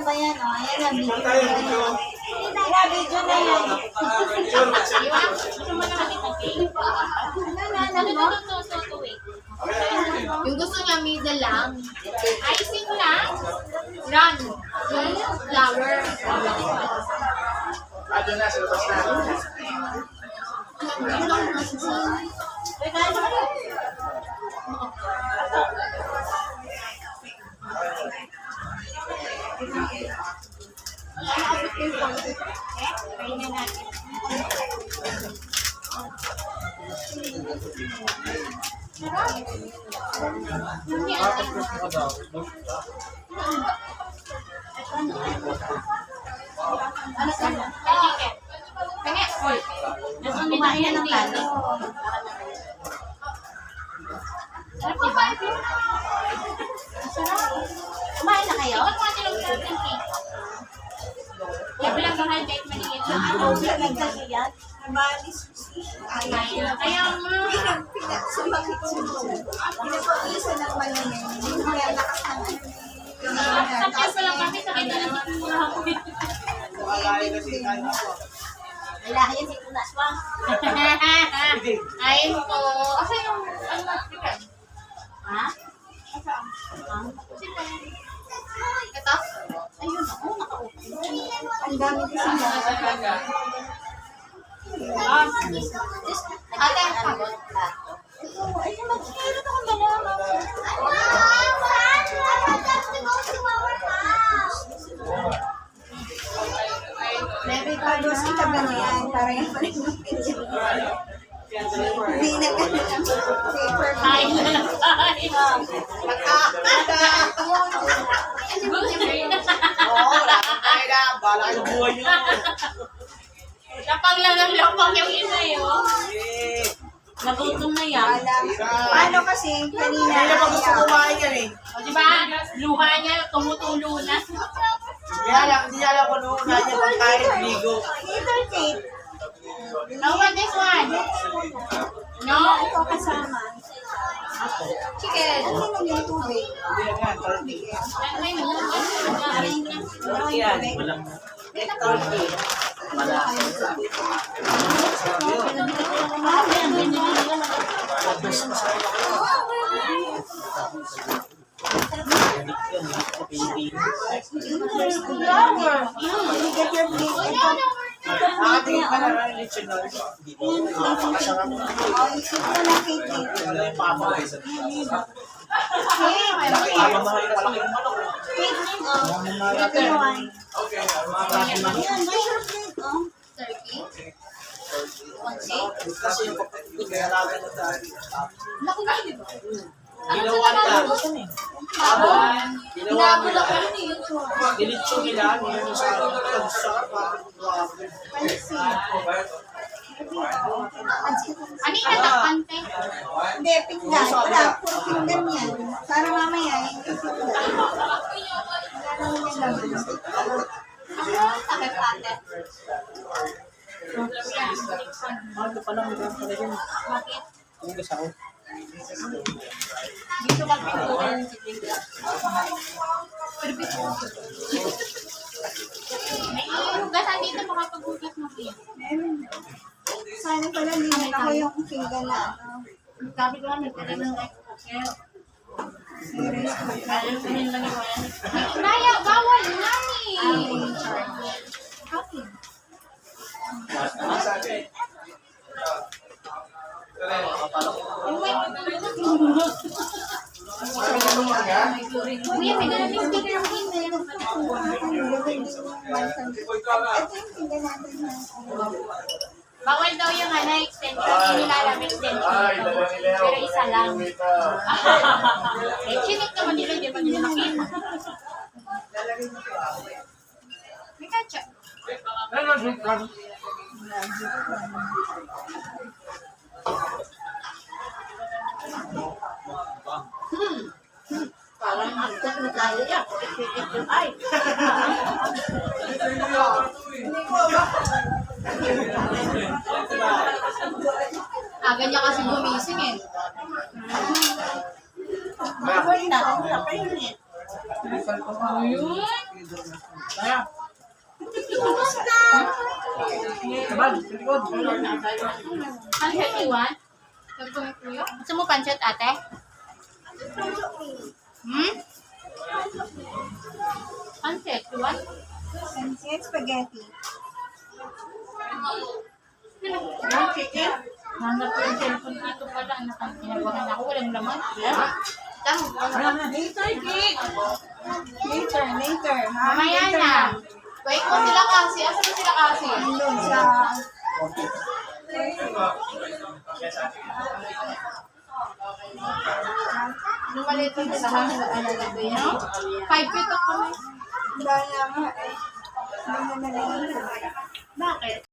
ba yan? O, ayan na, video na yan. Video na yan. Gusto mo na kami mag-cake? Yung gusto niya, middle lang. Icing lang. Run. Yung flower. Doon na, sa labas na. Kumain na ng plano. Sarap diba? Kumain na kayo? Bilang mahal kahit maliit lang. Ano ang kasi yan? Namalis susi. Kaya nga. Sumakit susi. Pinapaulisan ng malamin. Hindi kaya lakas ng Tapos pa lang kami sa kanya lang Wala yan si Tunas pa. Ayun po. Asa yung ano? Ha? Ito? Ayun ako, naka-open. Ang dami kasi na. Ate, Ayun, mag-share ako ba na? Maybe pagos kita ba na yan? Para yung paling ng picture. Hindi na ka na paper. Ay, Oo, wala kang kaya. Bala yung buhay nyo. Napaglalang-lapang yung isa yun. Eh, Nagutom na yan. Paano kasi kanina? hindi na pa gusto kumain yan eh. O diba, luha niya, tumutulo na. Hindi niya alam kung noon na niya pagkain, ligo. Little cake. How about this one? No? Ito kasama. Chicken. Ano naman yung tubig? Hindi na nga, turkey. May mga. Yan, walang turkey. Nakatingin pa na ng lechon na rin. Napakasarap. Ito na cake. Wala yung papa ko. Pamamahal pa lang yung manok. Ito wine. Ayan, masarap na ito. Turkey. Kasi yung pagkakalaga na tayo. Laki na, di ba? Ginawa nila. Ginawa nila. Dilitsyo nila. Yung sa Ano yung natakante? Hindi, pinggan. Wala, puro pinggan yan. Para mamaya, hindi ko. Sakit ate. Ano pa lang yung pala yun? Bakit? Yung gusto ko. Dito ka pintura ng chicken. May hugasan dito makapaghugas mo siya. Sana pala linan ako yung pinggan na ano. Sabi ko nga, nagtala ng like. Naya, bawal! Nani! Happy. Kuya, may dalaming sticker ang email. Ito yung pinggan natin na. Bawal daw yung extension. Hindi nila alam extension. Pero isa lang. Eh, chinik naman nila, di ba nila makita? May ketchup. Parang agad na tayo yan. Ay! Aga niya kasi gumising eh. Bawal na. Ang hirap pa yun eh. Ayun. Pancit, iwan? Gusto mo pancit, ate? Hmm? Pancit, iwan? Pancit, spaghetti. Hanap ko yung cellphone dito pala. Nakakinabangan ako. Walang laman. Later. Ha? Mamaya Later na. Wait mo sila kasi. Asa ba sila kasi? Nandun sa... Nung maliit pa sila kami sa alaga ko yun. 5 feet ako kami. Dahil nga eh. Hindi na nalagay. Bakit?